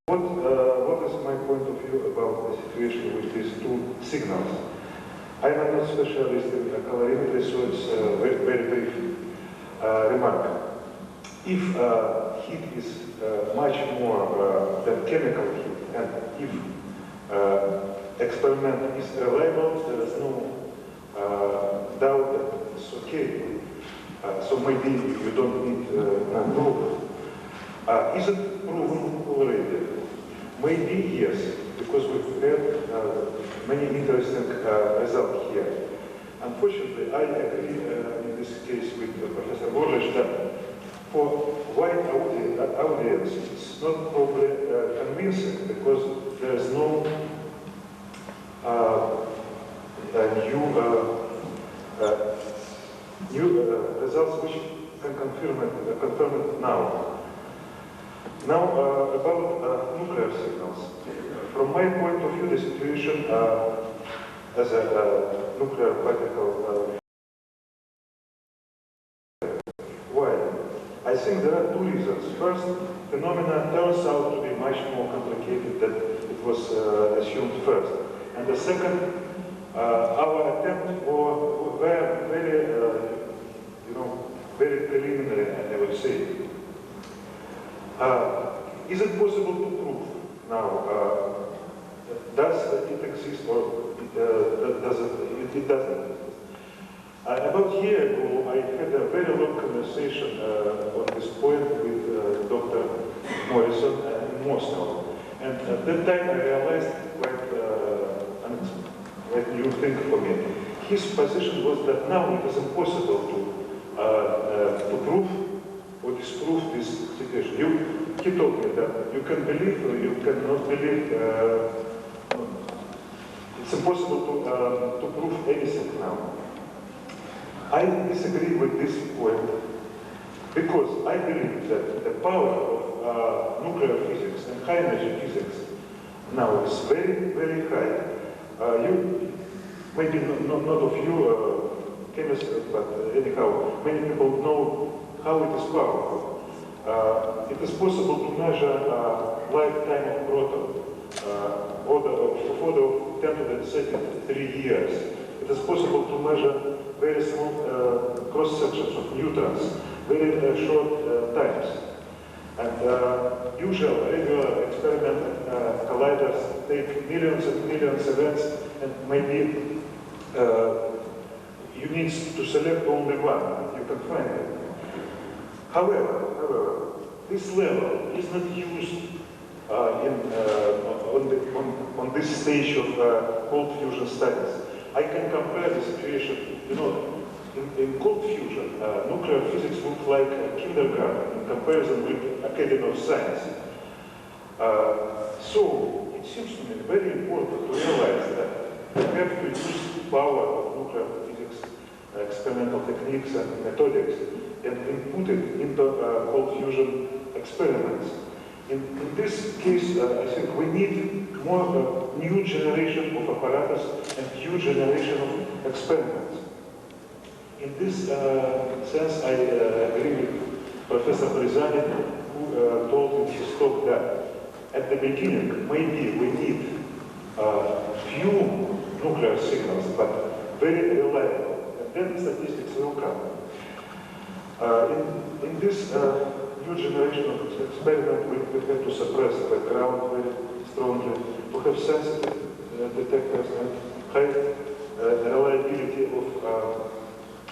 What is my point of view about the situation with these two signals? I am not specialist in calorimetry, so it's a very brief remark. If heat is much more than chemical heat, and if experiment is reliable, there is no doubt that it's okay. So maybe you don't need proof. Is it proven already? Maybe yes, because we've had many interesting results here. Unfortunately, I agree in this case with Professor Worledge that for wide audience, it's not probably convincing because there is no new results which can confirm it now. Now, about nuclear signals. From my point of view, the situation as a nuclear particle. Why? I think there are two reasons. First, phenomena turns out to be much more complicated than it was assumed first. And the second, our attempt were very, very preliminary, I would say. Is it possible to prove now? Does it exist or does it doesn't exist? About a year ago, I had a very long conversation on this point with Dr. Morrison in Moscow. And at that time, I realized quite new thing for me. His position was that now it is impossible to prove or disprove this situation. He told me that you can believe or you cannot believe. It's impossible to prove anything now. I disagree with this point because I believe that the power of nuclear physics and high energy physics now is very, very high. Maybe not of you chemists, but anyhow, many people know how it is powerful. It is possible to measure lifetime of proton, order of 10 to the 33 years. It is possible to measure very small cross-sections of neutrons, very short times. And usual, regular experimental colliders take millions and millions of events, and maybe you need to select only one, you can find it. However, this level is not used on this stage of cold fusion studies. I can compare the situation, in cold fusion, nuclear physics looks like a kindergarten in comparison with Academy of Science. So it seems to me very important to realize that we have to use power of nuclear physics, experimental techniques and methodics, and input it into cold fusion experiments. In this case, I think we need more new generation of apparatus and new generation of experiments. In this sense, I agree with Professor Brizani, who told in his talk that at the beginning, maybe we need few nuclear signals, but very reliable, and then statistics will come. In this new generation of experiment, we have to suppress the background very strongly, to have sensitive detectors and high reliability of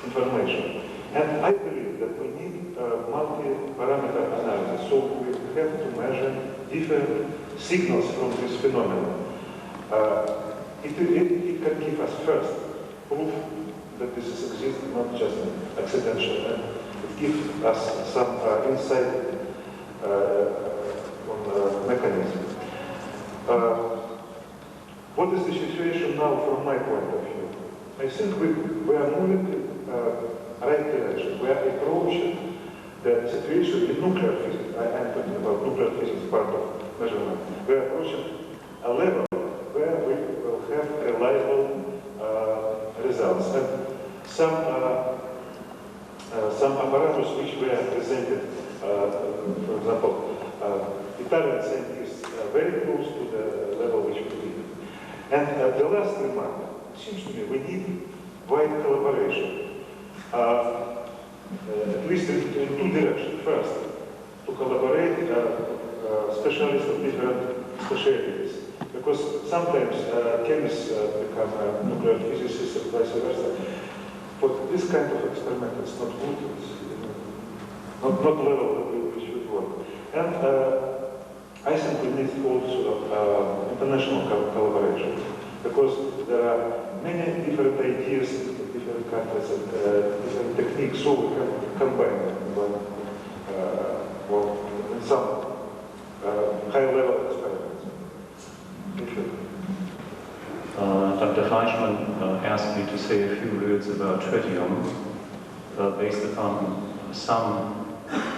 information. And I believe that we need multi-parameter analysis, so we have to measure different signals from this phenomenon. It can give us first proof that this exists, not just accidental, and it gives us some insight on the mechanism. What is the situation now from my point of view? I think we are moving in the right direction. We are approaching the situation in nuclear physics. I am talking about nuclear physics part of measurement. We are approaching a level where we will have reliable results. And some apparatus which were presented, for example, Italian scientists very close to the level which we need. And the last remark, seems to me we need wide collaboration, at least in two directions. First, to collaborate specialists of different specialties, because sometimes chemists become nuclear physicists and vice versa. For this kind of experiment, it's not good. It's not level that we should work. And I think we need also international collaboration, because there are many different ideas in different countries and different techniques, so we can combine them in some high-level experiments. Dr. Fleischmann asked me to say a few words about tritium, based upon some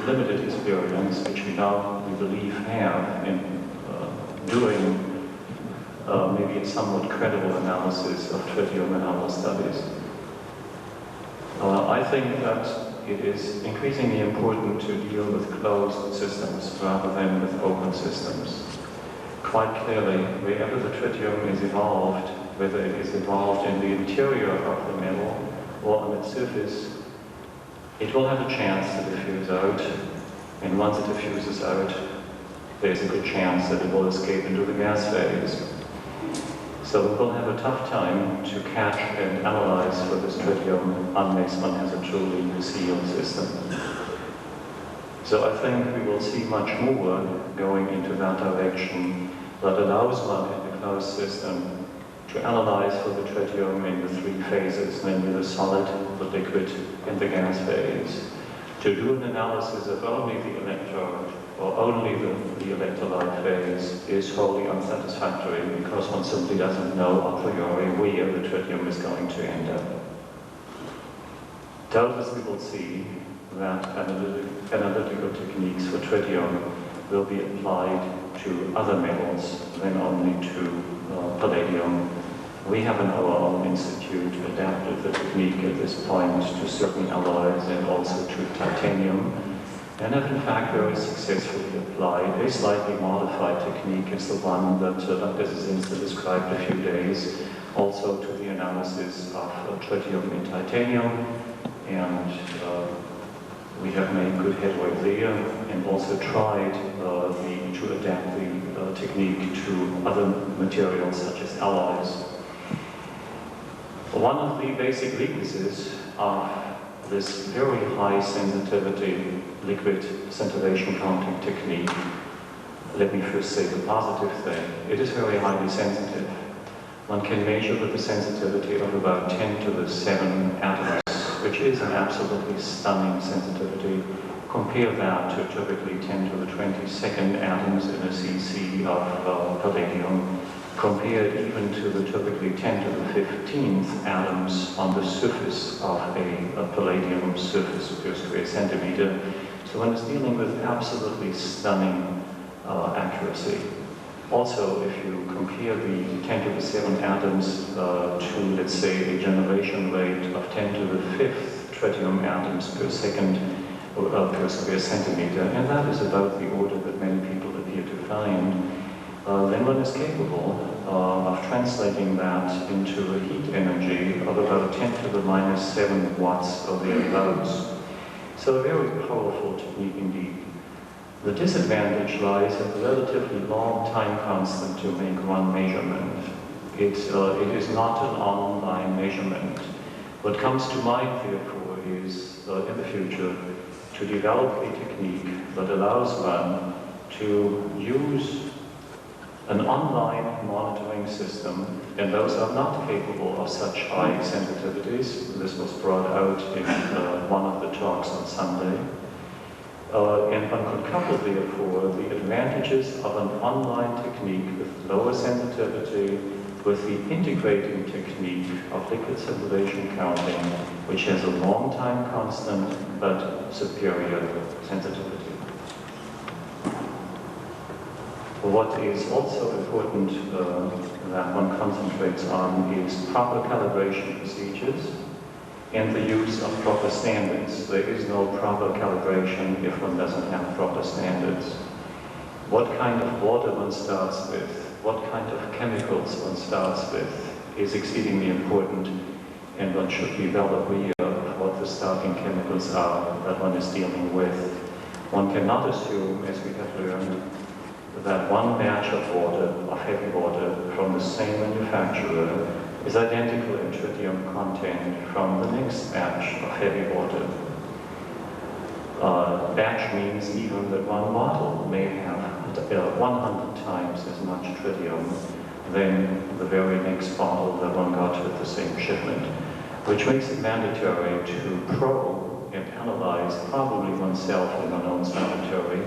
limited experience which we now, we believe, have in doing maybe a somewhat credible analysis of tritium in our studies. I think that it is increasingly important to deal with closed systems rather than with open systems. Quite clearly, wherever the tritium is evolved, whether it is evolved in the interior of the metal or on its surface, it will have a chance to diffuse out, and once it diffuses out, there's a good chance that it will escape into the gas phase. So we will have a tough time to catch and analyze for this tritium unless one has a truly sealed system. So I think we will see much more going into that direction that allows one in the closed system to analyze for the tritium in the three phases, namely the solid, the liquid, and the gas phase. To do an analysis of only the electrode or only the electrolyte phase is wholly unsatisfactory because one simply doesn't know a priori where the tritium is going to end up. Doubtless we will see that analytical techniques for tritium will be applied to other metals than only to palladium. We have in our own institute adapted the technique at this point to certain alloys and also to titanium, and have in fact very successfully applied a slightly modified technique as the one that Dr. Zazinska described a few days, also to the analysis of tritium in titanium, and we have made good headway there, and also tried to adapt the technique to other materials such as alloys. One of the basic weaknesses of this very high sensitivity liquid scintillation counting technique, let me first say the positive thing, it is very highly sensitive. One can measure with a sensitivity of about 10 to the 7 atoms, which is an absolutely stunning sensitivity. Compare that to typically 10 to the 22nd atoms in a cc of palladium. Compare it even to the typically 10 to the 15th atoms on the surface of a palladium surface per square centimeter. So one is dealing with absolutely stunning accuracy. Also, if you compare the 10 to the 7 atoms to, let's say, a generation rate of 10 to the 5th tritium atoms per second per square centimeter, and that is about the order that many people appear to find, then one is capable of translating that into a heat energy of about 10 to the minus 7 watts or thereabouts. So a very powerful technique indeed. The disadvantage lies in the relatively long time constant to make one measurement. It is not an online measurement. What comes to mind, therefore, is in the future to develop a technique that allows one to use an online monitoring system, and those are not capable of such high sensitivities. This was brought out in one of the talks on Sunday. And one could couple, therefore, the advantages of an online technique with lower sensitivity with the integrating technique of liquid scintillation counting, which has a long time constant but superior sensitivity. What is also important that one concentrates on is proper calibration procedures and the use of proper standards. There is no proper calibration if one doesn't have proper standards. what kind of water one starts with, what kind of chemicals one starts with is exceedingly important, and one should be well aware of what the starting chemicals are that one is dealing with. One cannot assume, as we have learned, that one batch of water, of heavy water, from the same manufacturer is identical in tritium content from the next batch of heavy water. Batch means even that one bottle may have 100 times as much tritium than the very next bottle that one got with the same shipment, which makes it mandatory to probe and analyze, probably oneself in one's own laboratory,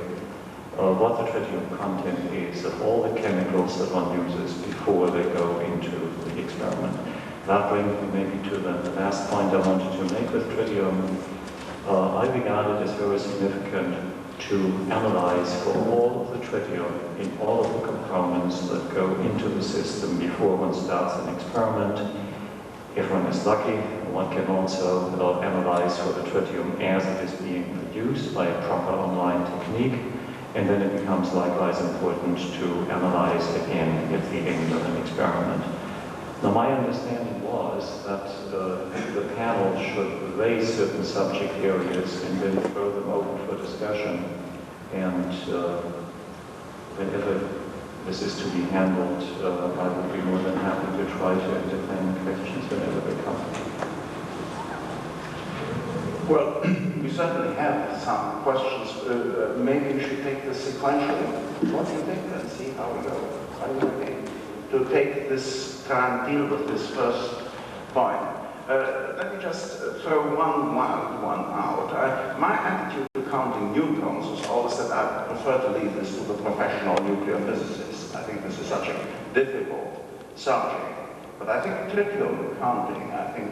what the tritium content is of all the chemicals that one uses before they go into the experiment. That brings me maybe to the last point I wanted to make with tritium. I regard it as very significant to analyze for all of the tritium in all of the components that go into the system before one starts an experiment. If one is lucky, one can also analyze for the tritium as it is being produced by a proper online technique, and then it becomes likewise important to analyze again at the end of an experiment. Now, my understanding was that the panel should raise certain subject areas and then throw them open for discussion. And whenever this is to be handled, I would be more than happy to try to entertain questions whenever they come. Well, we certainly have some questions. Maybe we should take this sequentially. What do you think? Let's see how we go. Are you ready to take this, try and deal with this first point? Let me just throw one out. My attitude to counting neutrons is always that I prefer to leave this to the professional nuclear physicists. I think this is such a difficult subject. But I think tritium counting, I think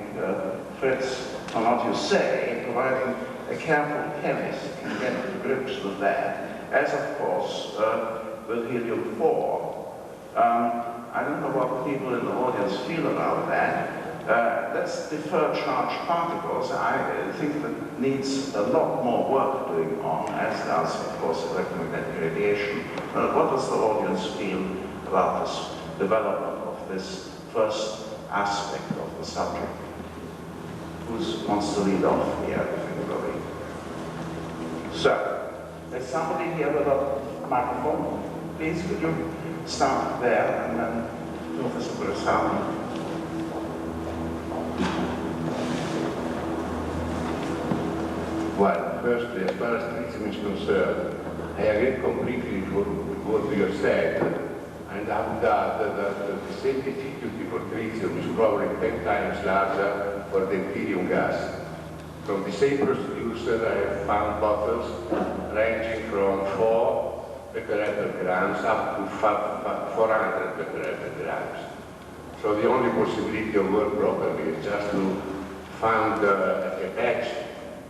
Fritz, from what you say, providing a careful chemist can get to grips with that, as of course with helium-4. I don't know what people in the audience feel about that. Let's defer charged particles. I think that needs a lot more work doing on, as does, of course, electromagnetic radiation. What does the audience feel about this development of this first aspect of the subject? Who wants to lead off here, everybody? So, there's somebody here with a microphone. Please, could you start there and then Professor Burasami. Well, firstly, as far as tritium is concerned, I agree completely with what you have said, and I would add that the same difficulty for tritium is probably 10 times larger for the Imperium gas. From the same producer, I have found bottles ranging from 4 becquerel grams up to 400 becquerel grams. So the only possibility of work properly is just to find a batch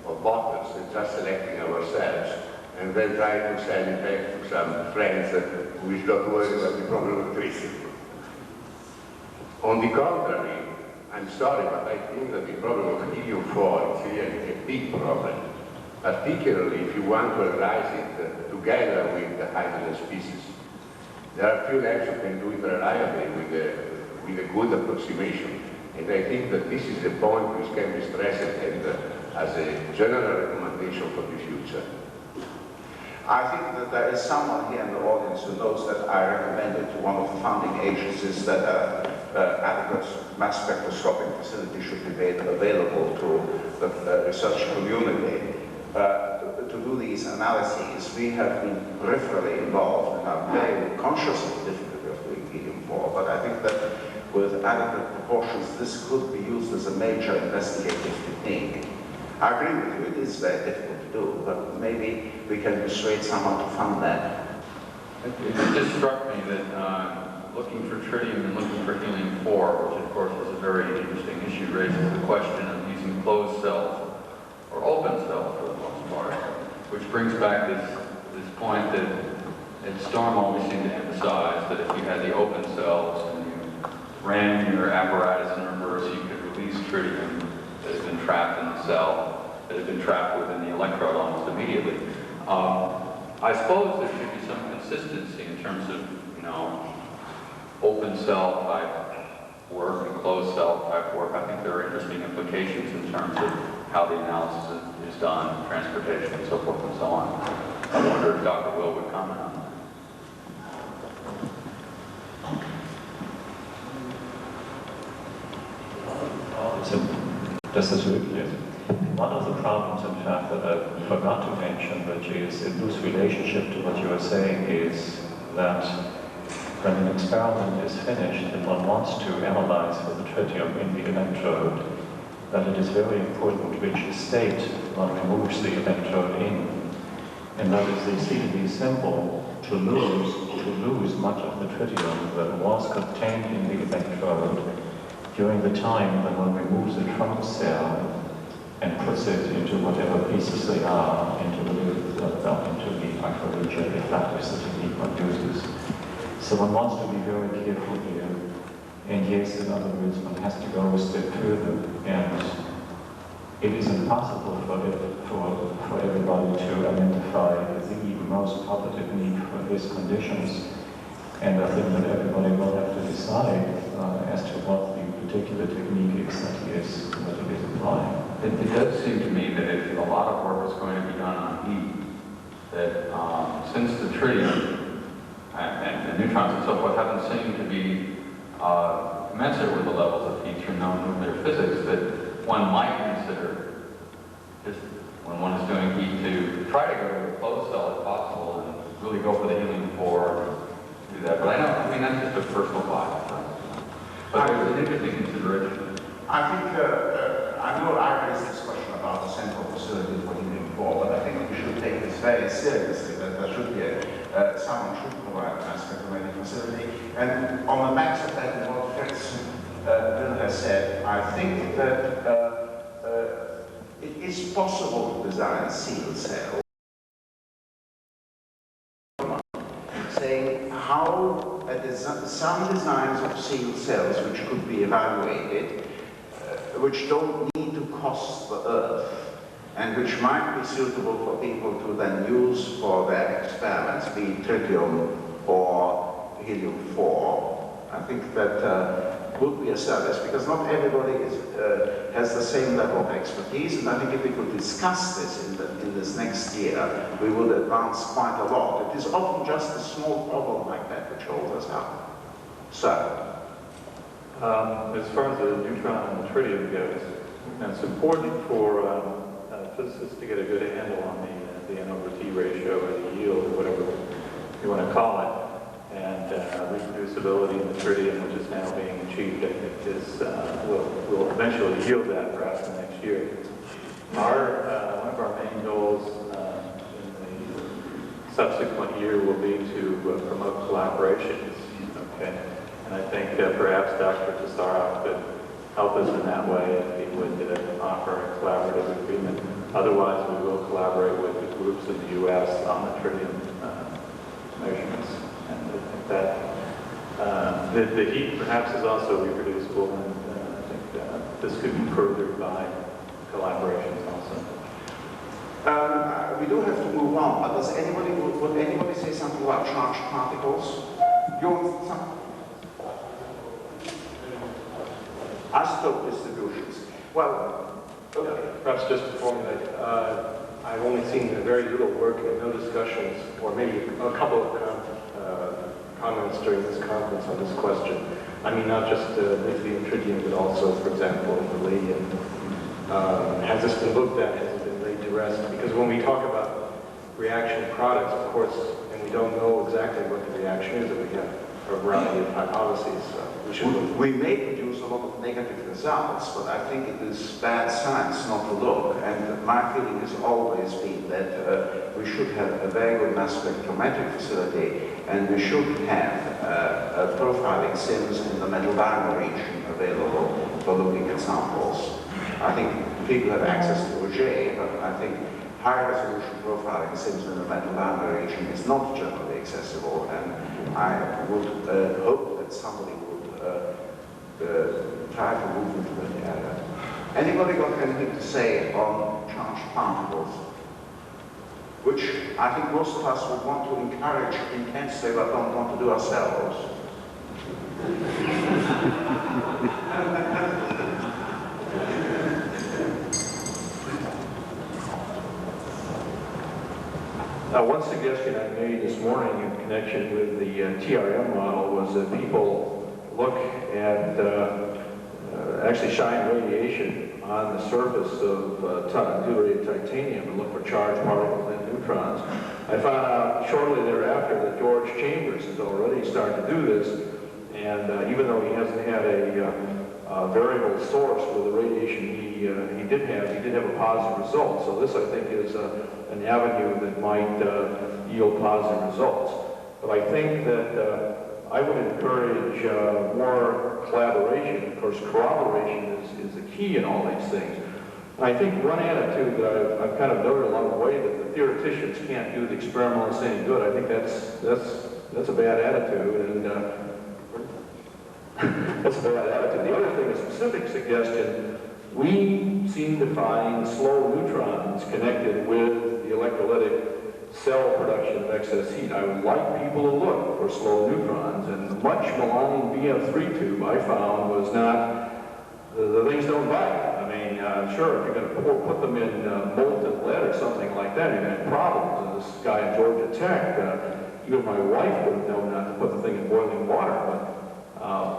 of bottles and just selecting ourselves, and then try to sell it back to some friends who is not worried about the problem of tritium. On the contrary, I'm sorry, but I think that the problem of helium-4 is really a big problem, particularly if you want to analyze it together with the hydrogen species. There are few labs who can do it reliably with a good approximation, and I think that this is a point which can be stressed and as a general recommendation for the future. I think that there is someone here in the audience who knows that I recommended to one of the funding agencies that adequate mass spectroscopic facility should be made available to the research community. To do these analyses, we have been peripherally involved and are very conscious of the difficulty of doing helium-4, but I think that with adequate proportions, this could be used as a major investigative technique. I agree with you, it is very difficult to do, but maybe we can persuade someone to fund that. It just struck me that looking for tritium and looking for helium-4, which of course is a very interesting issue, raises the question of using closed cells or open cells for the most part, which brings back this point that Storm always seemed to emphasize, that if you had the open cells and you ran your apparatus in reverse, you could release tritium that has been trapped in the cell, that has been trapped within the electrode almost immediately. I suppose there should be some consistency in terms of, you know, open cell type work and closed cell type work. I think there are interesting implications in terms of how the analysis is done, transportation and so forth and so on. I wonder if Dr. Will would comment on that. Das ist wirklich. One of the problems, in fact, that I forgot to mention, which is in loose relationship to what you were saying, is that when an experiment is finished and one wants to analyze for the tritium in the electrode, that it is very important which state one removes the electrode in. And that is exceedingly simple to lose much of the tritium that was contained in the electrode during the time when one removes it from the cell and puts it into whatever pieces they are, into the microregion, if that is the technique one uses. So one wants to be very careful here. And yes, in other words, one has to go a step further. And it is impossible for everybody to identify the most proper technique for his conditions. And I think that everybody will have to decide as to what the particular technique is that he is applying. It does seem to me that if a lot of work is going to be done on heat, that since the tritium and the neutrons and so forth haven't seemed to be commensurate with the levels of heat through known nuclear physics, that one might consider, just when one is doing heat, to try to go to a closed cell if possible and really go for the helium-4 and do that. But I mean, that's just a personal bias. But there's an interesting consideration. I think, I know I raised this question about the central facility for helium-4, but I think we should take this very seriously, that there should be someone should provide a mass spectrometric facility. And on the backs of that, and what Fritz Will has said, I think that it is possible to design a sealed cell, saying how some designs of sealed cells which could be evaluated, which don't need to cost the Earth, and which might be suitable for people to then use for their experiments, be it tritium or helium-4. I think that would be a service, because not everybody has the same level of expertise, and I think if we could discuss this in this next year, we would advance quite a lot. It is often just a small problem like that which holds us up. So, as far as the neutron and the tritium goes, it's important for physicists to get a good handle on the N/T ratio or the yield or whatever you want to call it. And reproducibility in the tritium, which is now being achieved, I think will eventually yield that perhaps next year. One of our main goals in the subsequent year will be to promote collaborations. Okay, and I think perhaps Dr. Tsarev could help us in that way if he would offer a collaborative agreement. Otherwise, we will collaborate with the groups in the U.S. on the tritium measurements. And I think that the heat perhaps is also reproducible, and I think this could be furthered by collaborations also. we do have to move on, but would anybody say something about charged particles? You want some? Isotope distributions. Well, okay. Perhaps just to formulate, I've only seen very little work and no discussions, or maybe a couple of comments during this conference on this question. I mean, not just lithium, tritium, but also, for example, palladium. Has this been looked at? Has it been laid to rest? Because when we talk about reaction products, of course, and we don't know exactly what the reaction is, and we have a variety of hypotheses. We may produce a lot of negative results, but I think it is bad science not to look. And my feeling has always been that we should have a very good mass spectrometric facility, and we should have profiling sims in the metal dimer region available for looking at samples. I think people have access to Auger, but I think high-resolution profiling sims in the metal dimer region is not generally accessible, and I would hope that somebody would try to move into that area. Anybody got anything to say on charged particles? which I think most of us would want to encourage intensely but don't want to do ourselves. One suggestion I made this morning in connection with the TRM model was that people look at actually shine radiation on the surface of deuterated titanium and look for charged particles and neutrons. I found out shortly thereafter that George Chambers has already started to do this, and even though he hasn't had a variable source for the radiation he did have a positive result. So this, I think, is an avenue that might yield positive results. But I think that I would encourage more collaboration. Of course, corroboration is the key in all these things. And I think one attitude that I've kind of noted along the way, that the theoreticians can't do the experimentalists any good, I think that's a bad attitude, and that's a bad attitude. The other thing, a specific suggestion, we seem to find slow neutrons connected with the electrolytic cell production of excess heat. I would like people to look for slow neutrons, and the much maligned BF3 tube I found was not, the things don't bite. I mean, sure, if you're going to put them in molten lead or something like that, you're going to have problems. And this guy at Georgia Tech, even my wife would have known not to put the thing in boiling water, but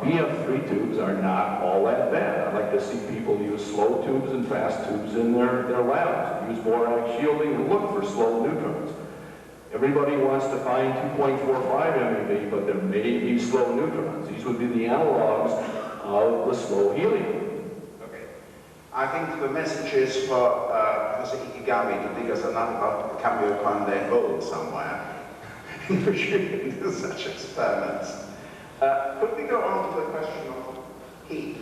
BF3 tubes are not all that bad. I'd like to see people use slow tubes and fast tubes in their labs, use borax shielding, and look for slow neutrons. Everybody wants to find 2.45 MeV, but there may be slow neutrons. These would be the analogs of the slow helium. Okay. I think the message is for Professor Ikegami to dig us another cameo upon their gold somewhere in which we can do such experiments. Could we go on to the question of heat?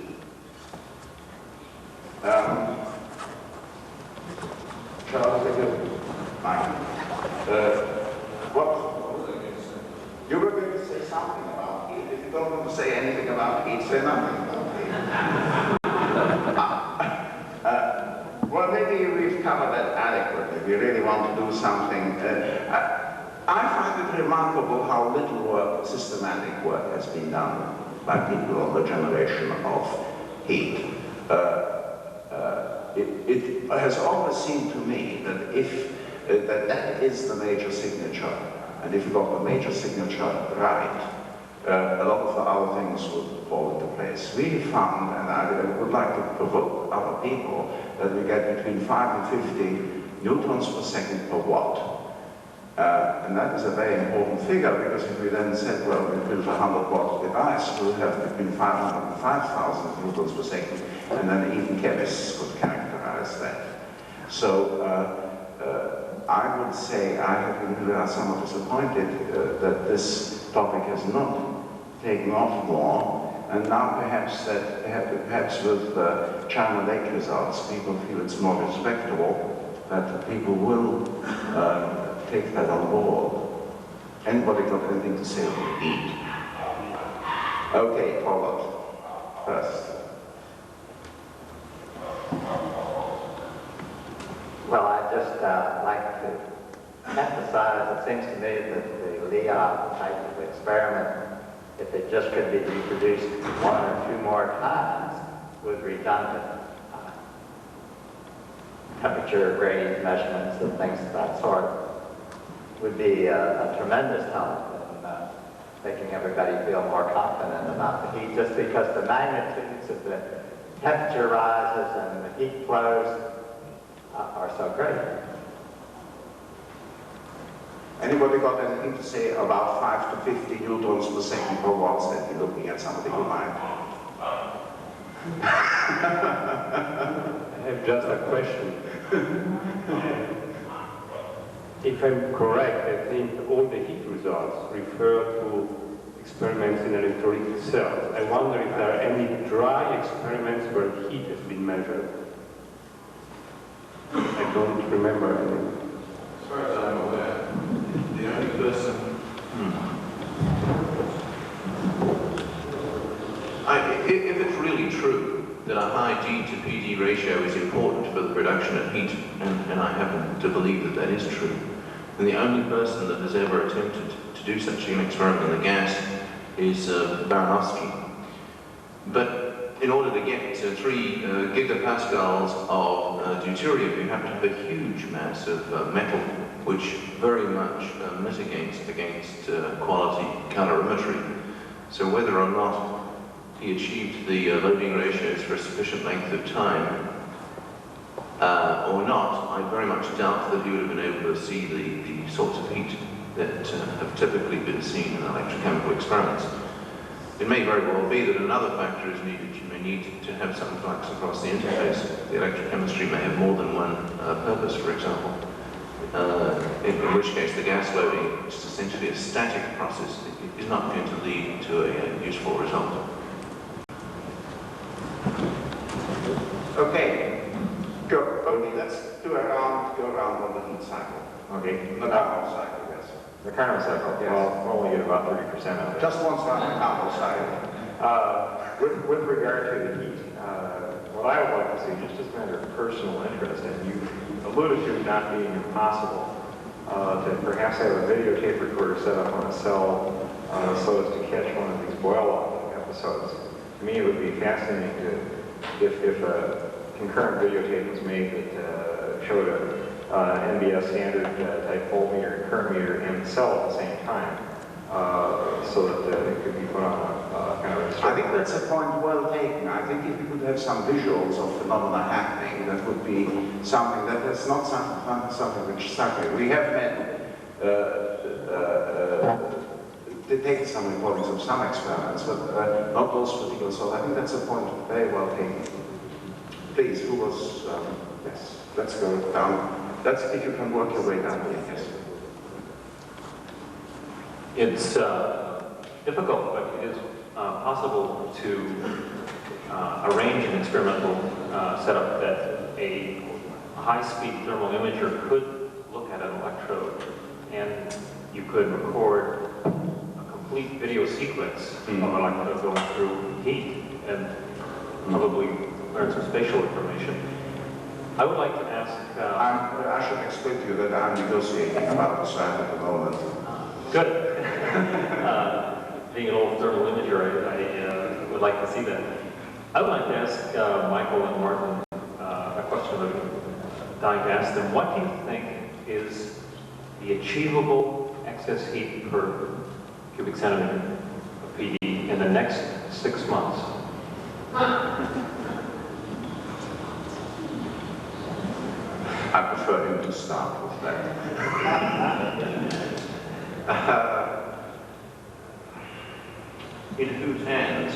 Charles, if you mind. What was I going to say? You were going to say something about heat. If you don't want to say anything about heat, say nothing about heat. Well, maybe we've covered that adequately. We really want to do something. I find it remarkable how little work, systematic work, has been done by people on the generation of heat. It has always seemed to me that if that is the major signature, and if you got the major signature right, a lot of the other things would fall into place. We found, and I would like to provoke other people, that we get between 5 and 50 newtons per second per watt. And that is a very important figure, because if we then said, well, we build a 100-watt device, we'll have between 500 and 5,000 newtons per second, and then even chemists could characterize that. So I would say I have been really somewhat disappointed that this topic has not taken off more, and now perhaps with China Lake results, people feel it's more respectable, that people will take that on board. Anybody got anything to say about heat? Okay, Robert, first. Well, I'd just like to emphasize, it seems to me that the Leon type of experiment, if it just could be reproduced 1 or 2 more times with redundant temperature gradient measurements and things of that sort, would be a tremendous help in making everybody feel more confident about the heat, just because the magnitudes of the temperature rises and the heat flows are so great. Anybody got anything to say about 5 to 50 newtons per second per watt? That you're looking at something in mind. I have just a question. If I'm correct, I think all the heat results refer to experiments in electrolytic cells. I wonder if there are any dry experiments where heat has been measured. I don't remember any. As far as I'm aware, the only person... If it's really true that a high G to PD ratio is important for the production of heat, and I happen to believe that that is true, And the only person that has ever attempted to do such an experiment in the gas is Baranowski. But in order to get to 3 gigapascals of deuterium, you have to have a huge mass of metal, which very much mitigates against quality calorimetry. So whether or not he achieved the loading ratios for a sufficient length of time or not, I very much doubt that he would have been able to see the sorts of heat that have typically been seen in electrochemical experiments. It may very well be that another factor is needed. You may need to have some flux across the interface. The electrochemistry may have more than one purpose, for example. In which case the gas loading, which is essentially a static process, is not going to lead to a useful result. Okay, go. Okay, let's go around on the heat cycle. Okay. The Carnot cycle, yes. The Carnot cycle, yes. Well, we'll only get about 30% of it. Just one slide on the Carnot cycle. With regard to the heat, what I would like to see, just as a matter of personal interest, and you alluded to it not being impossible, to perhaps have a videotape recorder set up on a cell so as to catch one of these boil-off episodes. To me, it would be fascinating if a concurrent videotape was made that showed an NBS standard type voltmeter and current meter and the cell at the same time, so that it could be put on a kind of a... I think that's a point well taken. I think if we could have some visuals of phenomena happening, that would be something that is not something which is sacred. We have detected some recordings of some experiments, but not those particular. So I think that's a point very well taken. Please, who was... yes, let's go down. That's if you can work your way down here, yes. It's difficult, but it is possible to arrange an experimental setup that a high-speed thermal imager could look at an electrode, and you could record a complete video sequence of an electrode going through heat and probably learn some spatial information. I would like to ask... I should explain to you that I'm negotiating about the site at the moment. Good. Being an old thermal imager, I would like to see that. I would like to ask Michael and Martin a question that I'm dying to ask them. What do you think is the achievable excess heat per cubic centimeter of PD in the next 6 months? I prefer him to start with that. In whose hands?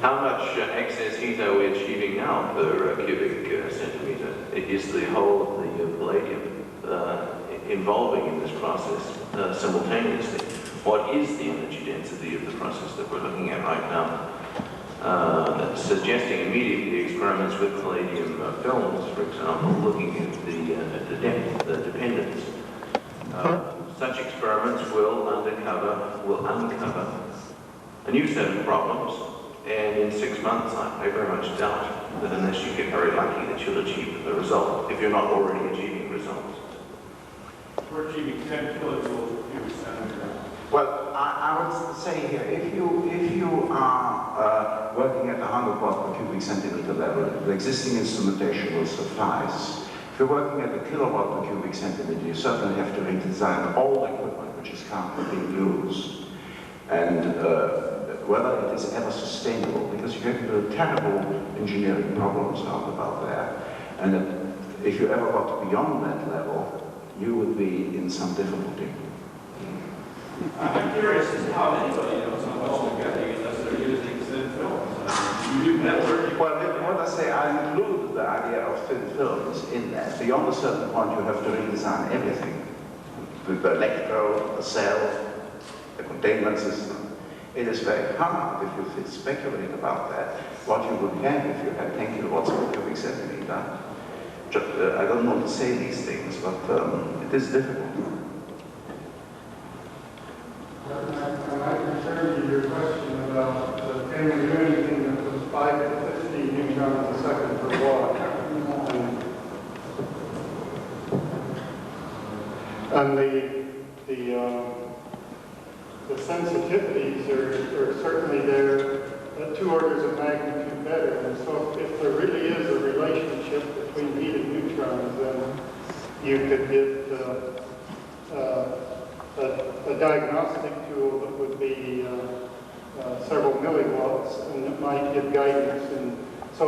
How much excess heat are we achieving now per cubic centimeter? Is the whole of the palladium involving in this process simultaneously? What is the energy density of the process that we're looking at right now? Suggesting immediately experiments with palladium films, for example, looking at the depth, the dependence. Such experiments will uncover a new set of problems, and in 6 months I very much doubt that unless you get very lucky that you'll achieve the result, if you're not already achieving results. We're achieving 10 kilojoules per cubic centimeter. Well, I would say here, if you are working at 100 watt per cubic centimeter level, the existing instrumentation will suffice. If you're working at a kilowatt per cubic centimeter, you certainly have to redesign all equipment which is currently being used. And whether it is ever sustainable, because you get terrible engineering problems out about that. And if you ever got beyond that level, you would be in some difficulty. I'm curious as to how anybody knows how much they're getting unless they're using thin films. You do network. Well, what I say, I include the idea of thin films in that. Beyond a certain point, you have to redesign everything. The electrode, the cell, the containment system. It is very hard if you speculate about that, what you would have if you had 10 kilowatts per cubic centimeter. I don't want to say these things, but it is difficult. I return to your question about can we do anything that was 5 to 15 neutrons a second per watt? And the sensitivities are certainly there at 2 orders of magnitude better. And so if there really is a relationship between heat and neutrons, then you could get a diagnostic tool that would be several milliwatts, and it might give guidance. And so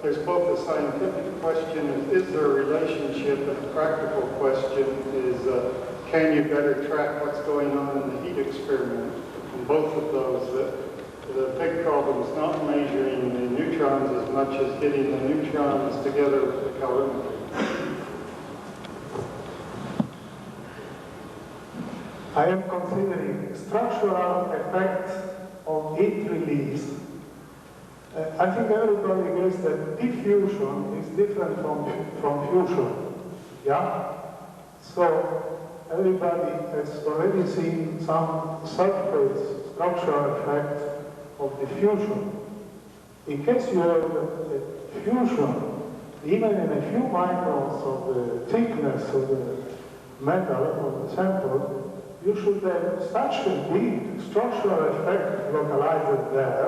there's both a scientific question, is there a relationship, and a practical question is, can you better track what's going on in the heat experiment? And both of those, the big problem is not measuring the neutrons as much as getting the neutrons together with the calorimetry. I am considering structural effects of heat release. I think everybody agrees that diffusion is different from fusion. Yeah? So everybody has already seen some surface structural effect of diffusion. In case you have a fusion, even in a few microns of the thickness of the metal of the sample, you should have such a big structural effect localized there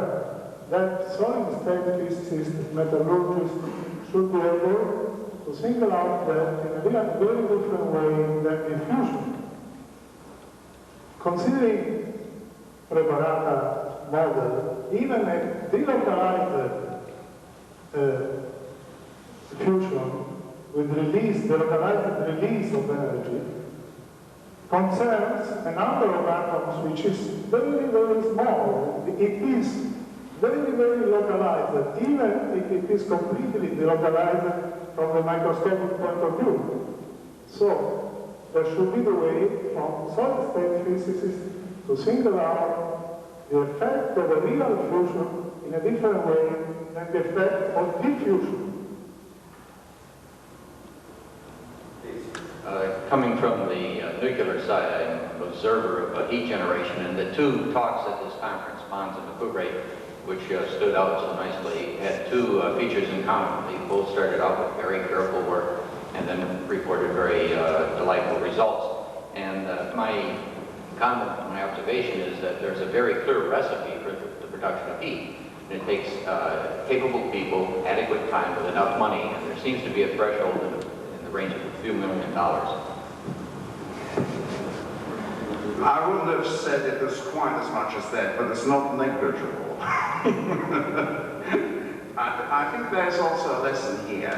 that solid-state physicists, metallurgists should be able to single out that in a very different way than diffusion. Considering Preparata model, even a delocalized fusion with delocalized release of energy concerns a number of atoms which is very, very small. It is very, very localized, even if it is completely delocalized from the microscopic point of view. So there should be the way from solid-state physicists to single out the effect of a real fusion in a different way than the effect of diffusion. Coming from the nuclear side, I'm an observer of heat generation, and the 2 talks at this conference, Pons and McKubre, which stood out so nicely, had 2 features in common. They both started out with very careful work and then reported very delightful results. And my comment, my observation is that there's a very clear recipe for the production of heat. And it takes capable people, adequate time, with enough money, and there seems to be a threshold in the range of a few $1 million. I wouldn't have said it as quite as much as that, but it's not negligible. I think there's also a lesson here.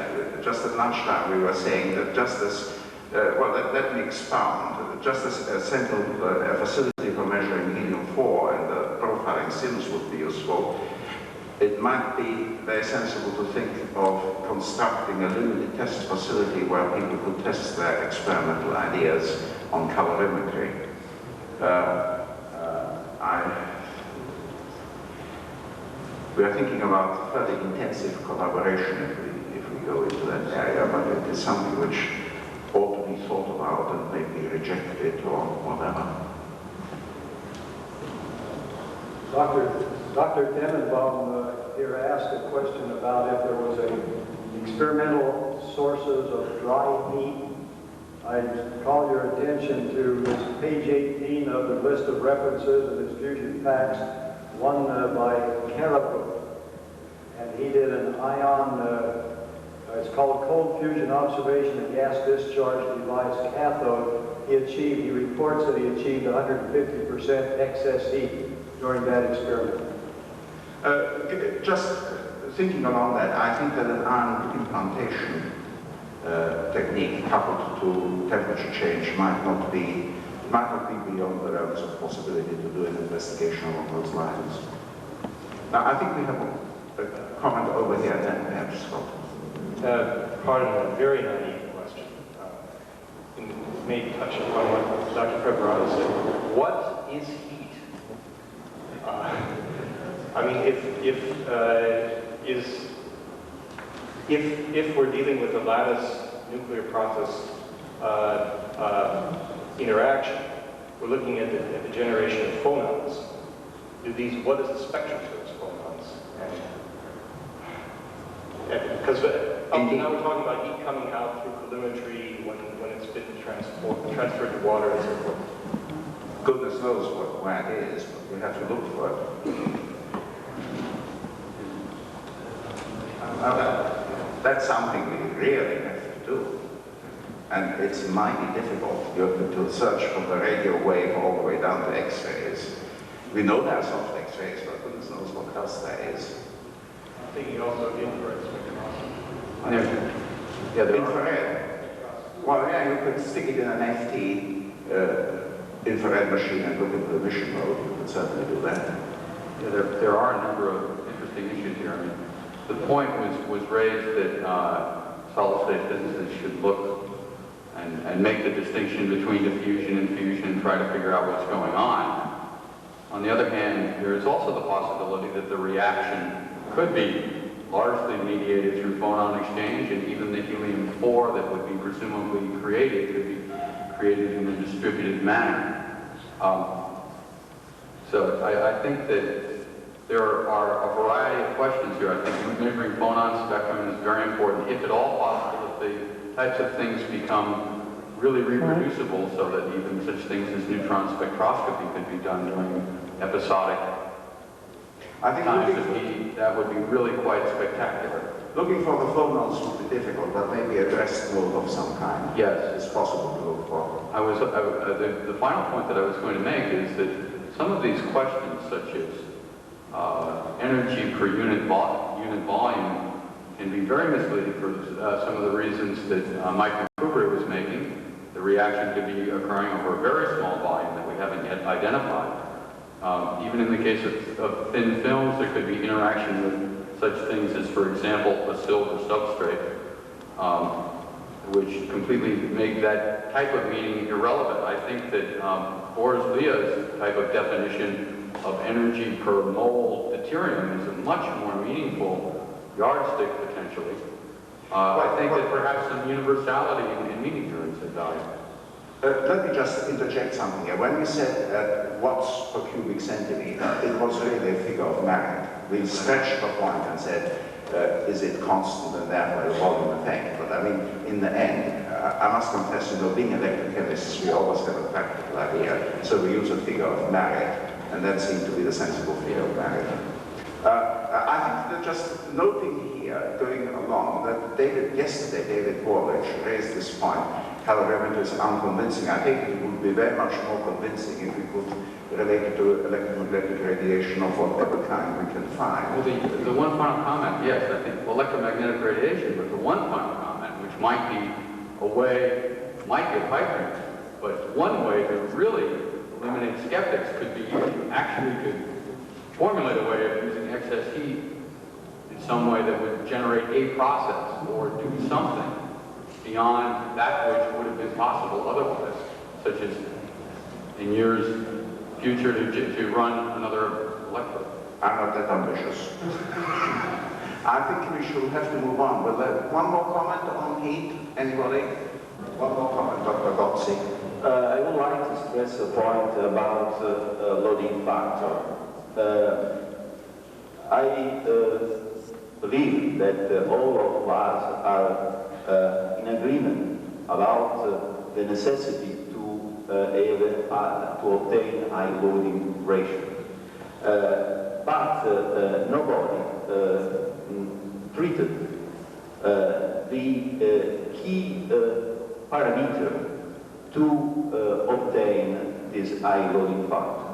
Just at lunchtime we were saying that just as, let me expound, just as a central facility for measuring helium-4 and the profiling SIMS would be useful, it might be very sensible to think of constructing a limited test facility where people could test their experimental ideas on calorimetry. We are thinking about fairly intensive collaboration if we go into that area, but it is something which ought to be thought about and maybe rejected or whatever. Dr. Tenenbaum here asked a question about if there was experimental sources of dry heat. I call your attention to page 18 of the list of references of his fusion packs, one by Caribou. And he did an ion, it's called cold fusion observation of gas discharge device cathode. He reports that he achieved 150% excess heat during that experiment. Just thinking along that, I think that an ion implantation technique coupled to temperature change might not be beyond the realms of possibility to do an investigation along those lines. Now, I think we have a comment over here, and then perhaps Scott. Pardon a very naive question. It may touch upon what Dr. Preparata said. What is heat? I mean, if we're dealing with a lattice nuclear process interaction, we're looking at the generation of phonons. What is the spectrum for those phonons? Because Now we're talking about heat coming out through calorimetry when it's been transferred to water and so forth. Goodness knows where it is, but we have to look for it. That's something we really have to do. And it's mighty difficult. You have to search from the radio wave all the way down to X-rays. We know there are soft X-rays, but goodness knows what else there is. I'm thinking also of infrared spectroscopy. Yeah, the infrared. Well, yeah, you could stick it in an FT infrared machine and look at the emission mode. You could certainly do that. Yeah, there are a number of interesting issues here. I mean, the point was raised that solid-state physicists should look and make the distinction between diffusion and fusion and try to figure out what's going on. On the other hand, there is also the possibility that the reaction could be largely mediated through phonon exchange, and even the helium-4 that would be presumably created could be created in a distributed manner. So I think that there are a variety of questions here. I think measuring phonon spectrum is very important, if at all possible, if the types of things become really reproducible so that even such things as neutron spectroscopy could be done during episodic times of heat. That would be really quite spectacular. Looking for the phonons would be difficult, but maybe a rest mode of some kind. Yes. It's possible to look for. The final point that I was going to make is that some of these questions, such as energy per unit volume, can be very misleading for some of the reasons that McKubre was making. The reaction could be occurring over a very small volume that we haven't yet identified. Even in the case of thin films, there could be interaction with such things as, for example, a silver substrate, which completely make that type of meaning irrelevant. I think that Boris-Lia's type of definition of energy per mole deuterium is a much more meaningful yardstick, potentially. I think that perhaps some universality in meaning there is a value. Let me just interject something here. When we said watts per cubic centimeter, it was really a figure of merit. We stretched the point and said, is it constant and therefore a volume effect? But I mean, in the end, I must confess, being electrochemists, we always have a practical idea. So we use a figure of merit, and that seemed to be the sensible figure of merit. I think that just noting here, going along, that yesterday David Worledge raised this point, calorimetry is unconvincing. I think it would be very much more convincing if we could relate it to electromagnetic radiation of whatever kind we can find. Well, the one final comment, yes, I think electromagnetic radiation, but the one final comment, which might be a way, might be a pipe dream, but one way to really eliminate skeptics could be actually could formulate a way of using excess heat in some way that would generate a process or do something beyond that which would have been possible otherwise, such as in years future to run another electrode. I'm not that ambitious. I think we should have to move on. But one more comment on heat? Anybody? One more comment, Dr. Gozzi. I would like to stress a point about loading factor. I believe that all of us are in agreement about the necessity to obtain high loading ratio. But nobody treated the key parameter to obtain this high loading factor.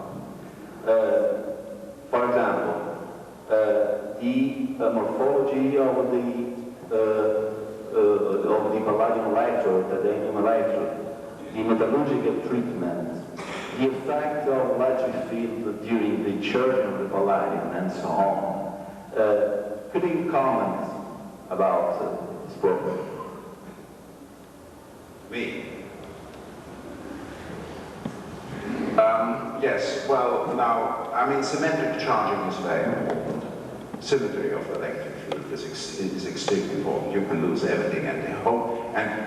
For example, the morphology of the palladium electrode, the titanium electrode, the metallurgical treatment, the effect of electric field during the charging of the palladium, and so on. Could you comment about this problem? Me? Yes, well, now, I mean, symmetric charging is very important. Symmetry of the electric field is extremely important. You can lose everything and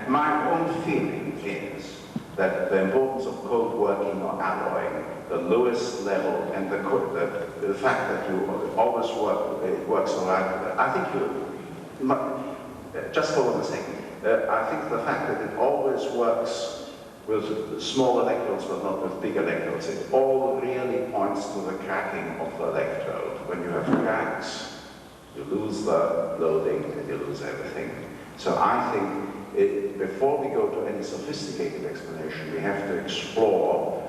my own feeling is that the importance of cold working or alloying, the lowest level, and the fact that you always work, it works all right. I think just hold on a second. I think the fact that it always works with small electrodes but not with big electrodes, it all really points to the cracking of the electrode. When you have cracks, you lose the loading and you lose everything. So I think before we go to any sophisticated explanation, we have to explore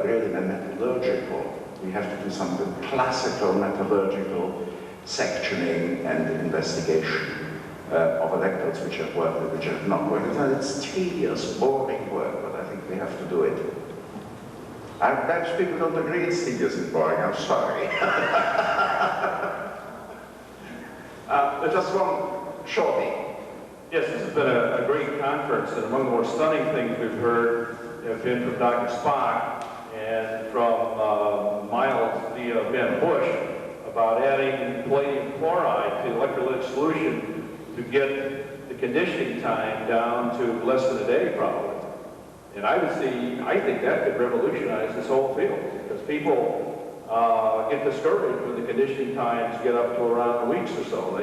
really the metallurgical. We have to do some classical metallurgical sectioning and investigation of electrodes which have worked and which have not worked. And it's tedious, boring work, but I think we have to do it. Perhaps people don't agree it's tedious and boring, I'm sorry. Just one shortly. Yes, this has been a great conference, and among the more stunning things we've heard have been from Dr. Spock and from Miles via Ben Bush about adding palladium chloride to electrolytic solution to get the conditioning time down to less than a day, probably. And I think that could revolutionize this whole field, because people get discouraged when the conditioning times get up to around weeks or so.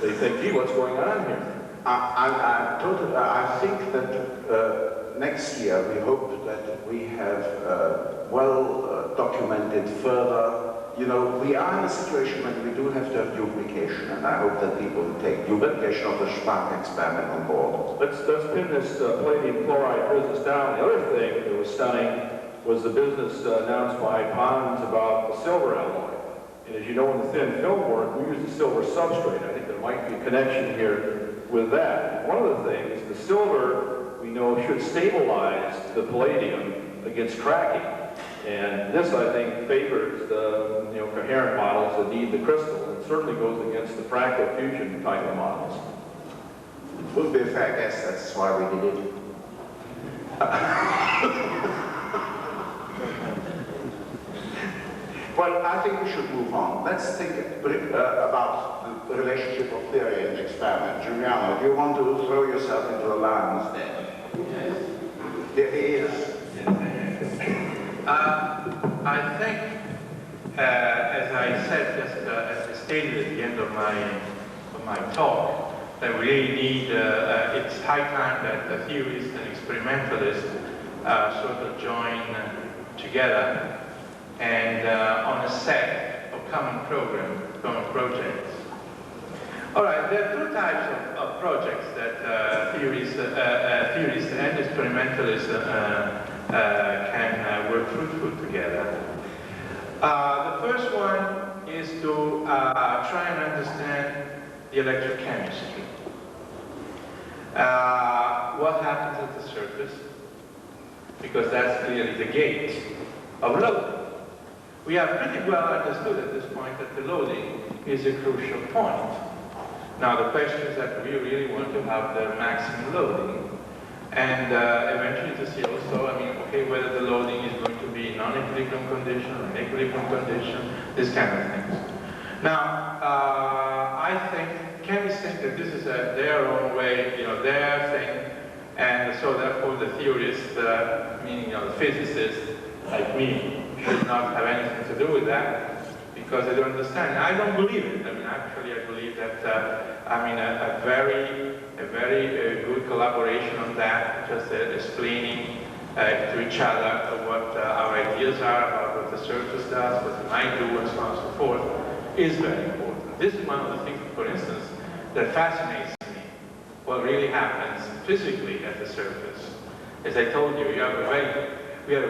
They think, gee, what's going on here? I think that next year we hope that we have well documented further. You know, we are in a situation when we do have to have duplication, and I hope that people take duplication of the Spark experiment on board. Let's pin this palladium chloride business down. The other thing that was stunning was the business announced by Pons about the silver alloy. And as you know, in the thin film work, we use the silver substrate. I think there might be a connection here with that. One of the things, the silver, we know, should stabilize the palladium against cracking. And this, I think, favors the coherent models that need the crystal, and certainly goes against the fractal fusion type of models. Would be a fair guess, that's why we did it. Well, I think we should move on. Let's think about the relationship of theory and experiment. Giuliano, do you want to throw yourself into the lion's den? Yes. There he is. I think, as I said, as I stated at the end of my talk, that we really need, it's high time that the theorists and experimentalists sort of join together and on a set of common projects. All right, there are two types of projects that theorists and experimentalists can work fruitful together. The first one is to try and understand the electrochemistry. What happens at the surface? Because that's clearly the gate of loading. We have pretty well understood at this point that the loading is a crucial point. Now the question is that we really want to have the maximum loading, and eventually to see also, okay, whether the loading is going to be in non-equilibrium condition or an equilibrium condition, this kind of things. Now, I think chemists think that this is their own way, their thing, and so therefore the theorists, meaning the physicists like me, should not have anything to do with that, because they don't understand. And I don't believe it. Actually, I believe that a very good collaboration on that, just explaining to each other what our ideas are about what the surface does, what it might do, and so on and so forth, is very important. This is one of the things, for instance, that fascinates me. What really happens physically at the surface. As I told you, we have a very clear,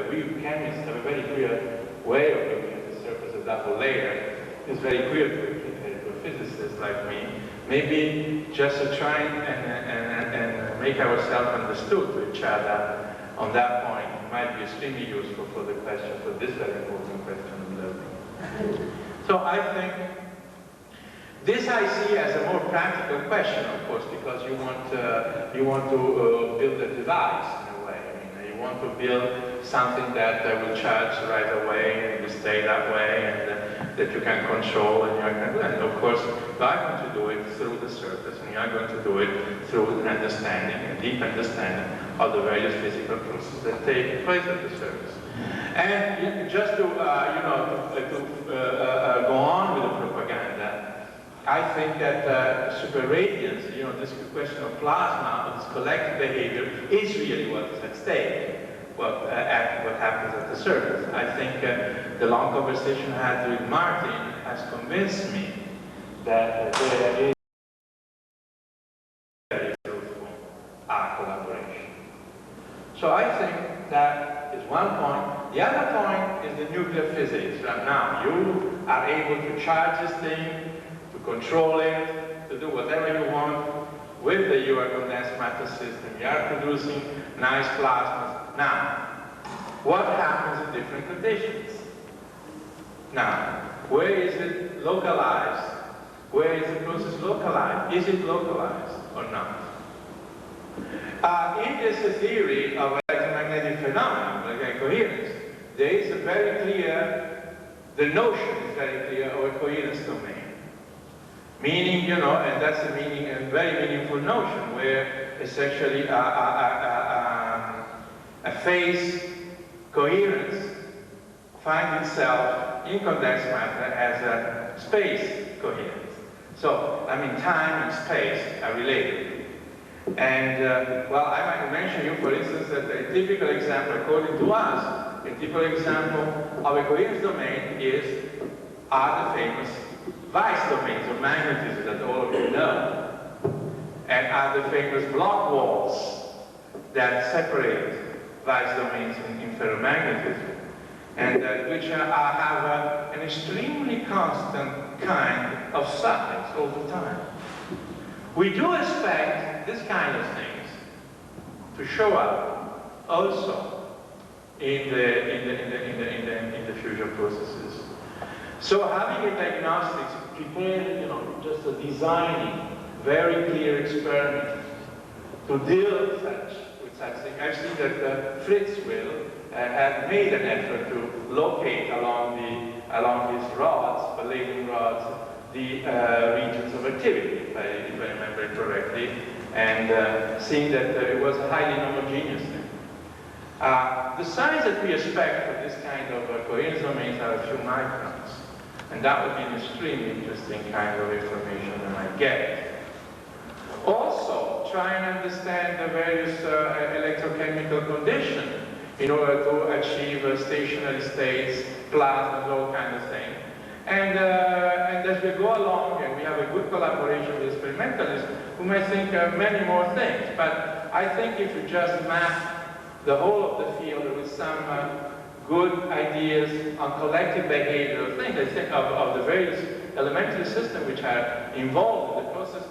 we chemists have a very clear way of looking at the surface of that layer. It's very clear to a physicist like me. Maybe just to try and make ourselves understood to each other on that point might be extremely useful for the question, for this very important question of loading. So I think this I see as a more practical question, of course, because you want to build a device in a way. You want to build something that will charge right away and will stay that way, and that you can control, and of course you are going to do it through the surface, and you are going to do it through an understanding, a deep understanding of the various physical processes that take place at the surface. And just to go on with the propaganda, I think that super radiance, this question of plasma, of this collective behavior, is really what is at stake. What happens at the surface. I think the long conversation I had with Martin has convinced me that there is very fruitful collaboration. So I think that is one point. The other point is the nuclear physics. Now you are able to charge this thing, to control it, to do whatever you want with your condensed matter system. You are producing nice plasmas. Now, what happens in different conditions? Now, where is it localized? Where is the process localized? Is it localized or not? In this theory of electromagnetic phenomena, like coherence, there is a very clear, the notion is very clear of a coherence domain. Meaning, and that's a very meaningful notion, where essentially a phase coherence finds itself in condensed matter as a space coherence. So, time and space are related. And, well, I might mention you, for instance, that a typical example, according to us, a typical example of a coherence domain are the famous Weiss domains of magnetism that all of you know, and are the famous block walls that separate Weiss domains in ferromagnetism, and which have an extremely constant kind of size all the time. We do expect this kind of things to show up also in the fusion processes. So having a diagnostics prepared, just a designing very clear experiment to deal with such things. I've seen that Fritz will have made an effort to locate along these rods, palladium rods, the regions of activity, if I remember it correctly, and seeing that it was a highly homogeneous thing. The size that we expect for this kind of coherence domains are a few microns. And that would be an extremely interesting kind of information that I get. Also, try and understand the various electrochemical conditions in order to achieve stationary states, plasmas, all kinds of things. And as we go along, and we have a good collaboration with experimentalists, we may think of many more things. But I think if you just map the whole of the field with some good ideas on collective behavioral things, I think of the various elementary systems which are involved in the process,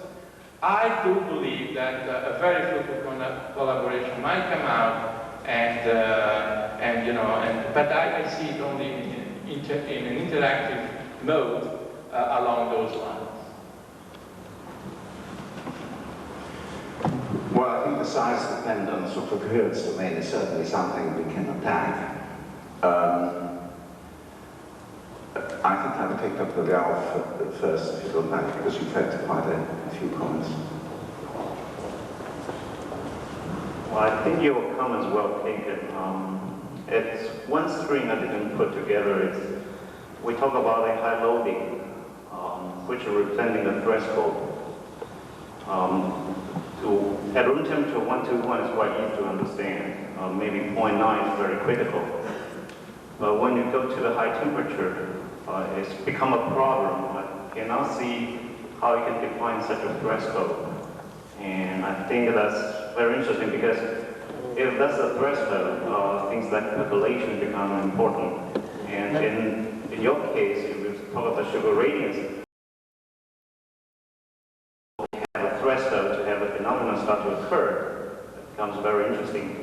I do believe that a very fruitful collaboration might come out, but I see it only in an interactive mode along those lines. Well, I think the size dependence of the coherence domain is certainly something we can attack. I think I would take up the Ralph first, if you don't mind, because you've had quite a few comments. Well, I think your comments well taken. It's one string that you can put together. We talk about a high loading, which are representing the threshold. At room temperature 121 is quite easy to understand. Maybe 0.9 is very critical. But when you go to the high temperature, it's become a problem. I cannot see how you can define such a threshold. And I think that's very interesting because if that's the threshold, things like percolation become important. And in your case, if you talk about sugar radiance, you have a threshold to have a phenomenon start to occur. It becomes very interesting.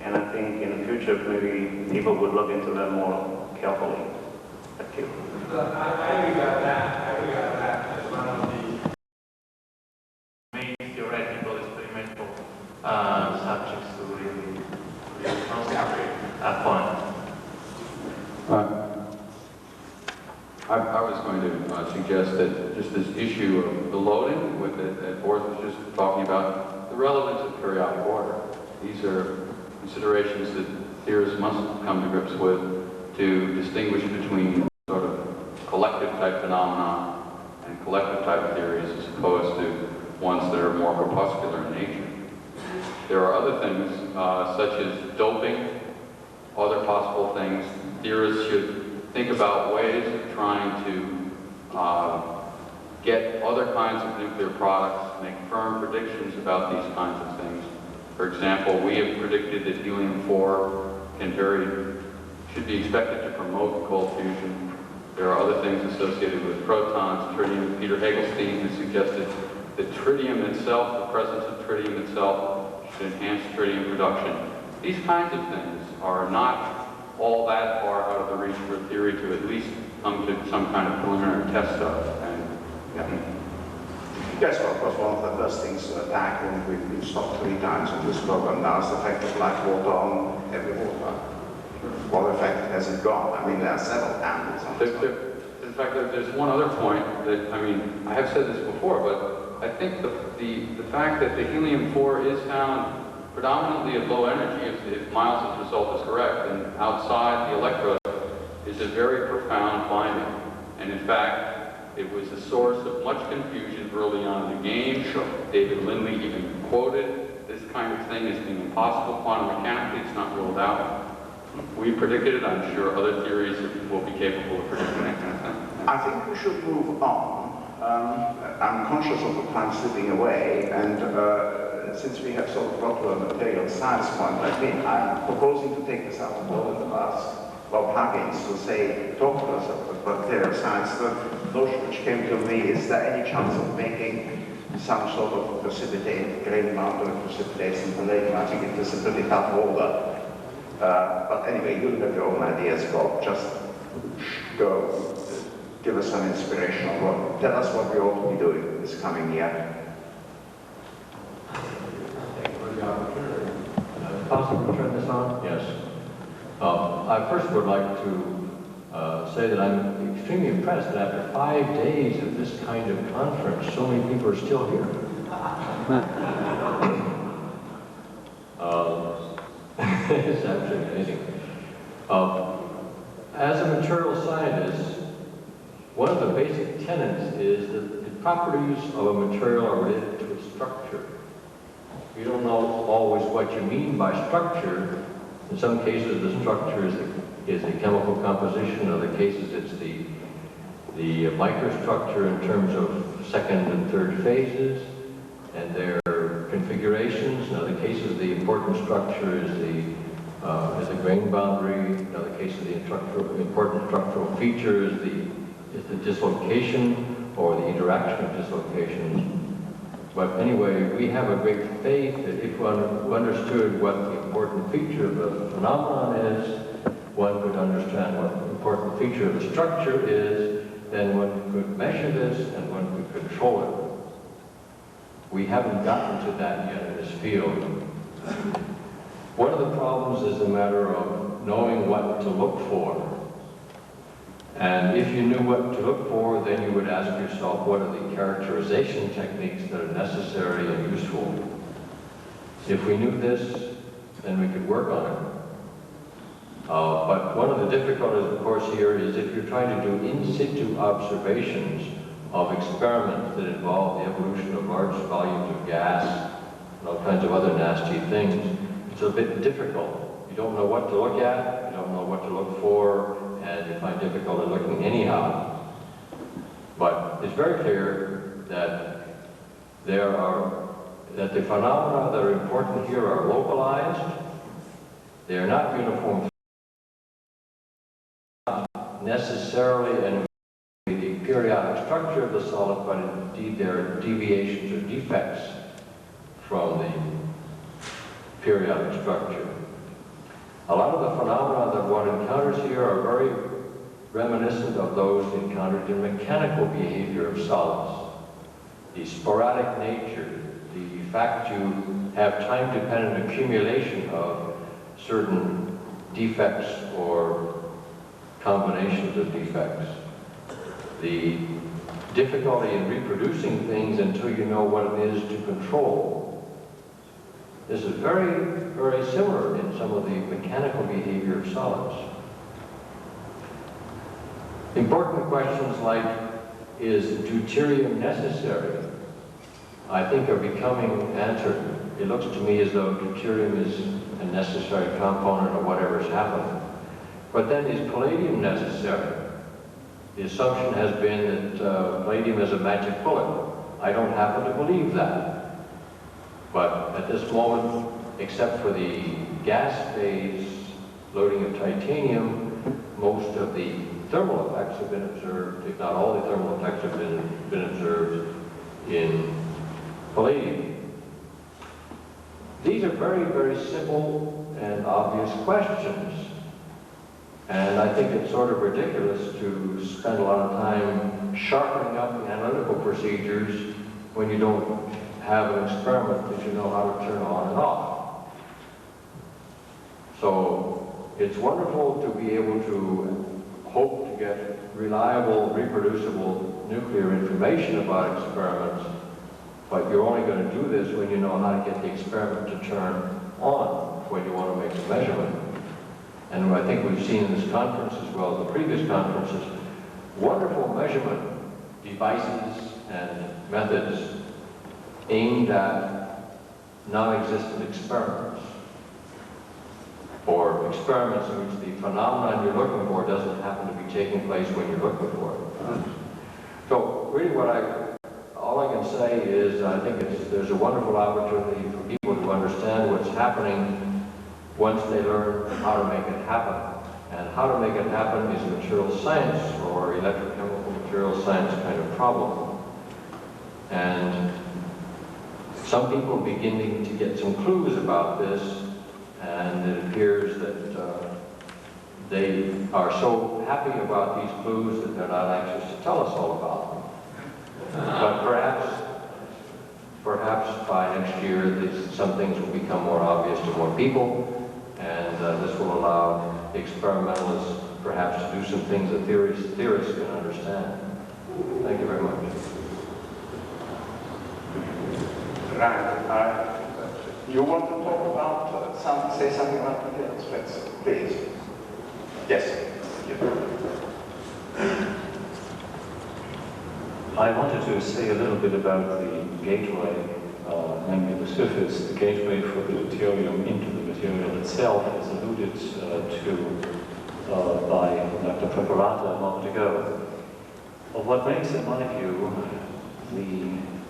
And I think in the future, maybe people would look into that more carefully. Thank you. I regard that as one of the main theoretical experimental subjects to really concentrate upon. I was going to suggest that just this issue of the loading that Boris was just talking about, the relevance of periodic order. These are considerations that theorists must come to grips with to distinguish between sort of collective type phenomena and collective type theories as opposed to ones that are more corpuscular in nature. There are other things, such as doping, other possible things. Theorists should think about ways of trying to get other kinds of nuclear products, make firm predictions about these kinds of things. For example, we have predicted that helium-4 should be expected to promote cold fusion. There are other things associated with protons, tritium. Peter Hagelstein has suggested that tritium itself, the presence of tritium itself, should enhance tritium production. These kinds of things are not all that far out of the reach for theory to at least come to some kind of preliminary test of. Yes, well, of course, one of the first things to attack, and we've stopped 3 times in this program now, is the effect of black water on heavy water. What effect has it got? I mean, there are several angles on this. In fact, there's one other point that, I mean, I have said this before, but I think the fact that the helium-4 is found predominantly at low energy, if Miles' result is correct, and outside the electrode is a very profound finding. And in fact, it was a source of much confusion early on in the game. David Lindley even quoted this kind of thing as being impossible quantum mechanically. It's not ruled out. We predicted it. I'm sure other theories will be capable of predicting that kind of thing. I think we should move on. I'm conscious of the time slipping away, and since we have sort of got to a material science point, I'm proposing to take this out of order and ask Bob Huggins to talk to us about material science. The notion which came to me is there any chance of making some sort of precipitate, grain boundary precipitates in the lake? I think it is a pretty tough order. But anyway, you'll have your own ideas, Bob. Just go, give us some inspiration. Tell us what we ought to be doing this coming year. Thank you for the opportunity. Is it possible to turn this on? Yes. I first would like to say that I'm extremely impressed that after 5 days of this kind of conference, so many people are still here. It's absolutely amazing. As a material scientist, one of the basic tenets is that the properties of a material are related to its structure. You don't know always what you mean by structure. In some cases, the structure is the chemical composition. In other cases, it's the microstructure in terms of second and third phases and their configurations. In other cases, the important structure is the grain boundary. In other cases, the important structural feature is the dislocation or the interaction of dislocations. But anyway, we have a great faith that if one understood what the important feature of the phenomenon is, one could understand what the important feature of the structure is, then one could measure this and one could control it. We haven't gotten to that yet in this field. One of the problems is a matter of knowing what to look for. And if you knew what to look for, then you would ask yourself, what are the characterization techniques that are necessary and useful? If we knew this, then we could work on it. But one of the difficulties, of course, here is if you're trying to do in situ observations of experiments that involve the evolution of large volumes of gas and all kinds of other nasty things, it's a bit difficult. You don't know what to look at, you don't know what to look for, and you find difficulty looking anyhow. But it's very clear that that the phenomena that are important here are localized. They are not uniform, not necessarily in the periodic structure of the solid, but indeed there are deviations or defects from the periodic structure. A lot of the phenomena that one encounters here are very reminiscent of those encountered in mechanical behavior of solids. The sporadic nature, the fact you have time-dependent accumulation of certain defects or combinations of defects. The difficulty in reproducing things until you know what it is to control. This is very, very similar in some of the mechanical behavior of solids. Important questions like, is deuterium necessary, I think are becoming answered. It looks to me as though deuterium is a necessary component of whatever's happened. But then is palladium necessary? The assumption has been that palladium is a magic bullet. I don't happen to believe that. But at this moment, except for the gas phase loading of titanium, most of the thermal effects have been observed, if not all the thermal effects have been observed in palladium. These are very, very simple and obvious questions. And I think it's sort of ridiculous to spend a lot of time sharpening up the analytical procedures when you don't have an experiment that you know how to turn on and off. So it's wonderful to be able to hope to get reliable, reproducible nuclear information about experiments, but you're only going to do this when you know how to get the experiment to turn on when you want to make a measurement. And I think we've seen in this conference as well as the previous conferences, wonderful measurement devices and methods aimed at non-existent experiments, or experiments in which the phenomenon you're looking for doesn't happen to be taking place when you're looking for it. So really all I can say is I think there's a wonderful opportunity for people to understand what's happening once they learn how to make it happen. And how to make it happen is a material science or electrochemical material science kind of problem. And some people are beginning to get some clues about this, and it appears that they are so happy about these clues that they're not anxious to tell us all about them. But perhaps by next year, some things will become more obvious to more people, and this will allow the experimentalists perhaps to do some things that theorists can understand. Thank you very much. Right. You want to talk about say something about details, please. Yes. I wanted to say a little bit about the gateway, namely the surface, the gateway for the deuterium into the material itself, as alluded to by Dr. Preparata a moment ago. What makes, in my view,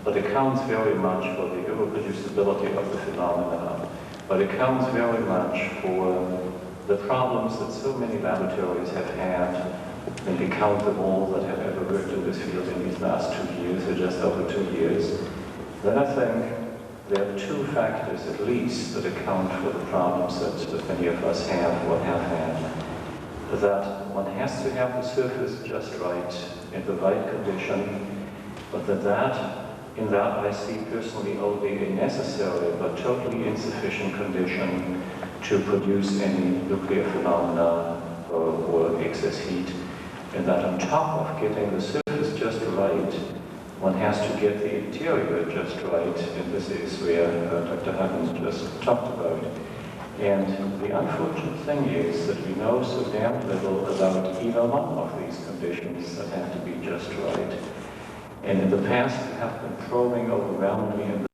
what accounts very much for the irreproducibility of the phenomena, but accounts very much for the problems that so many laboratories have had, and we count them all that have ever worked in this field in these last 2 years, or just over 2 years, then I think there are two factors at least that account for the problems that many of us have or have had. That one has to have the surface just right, in the right condition, but in that I see personally only a necessary but totally insufficient condition to produce any nuclear phenomena or excess heat, and that on top of getting the surface just right, one has to get the interior just right, and this is where Dr. Huggins just talked about. And the unfortunate thing is that we know so damn little about either one of these conditions that have to be just right. And in the past, we have been probing overwhelmingly in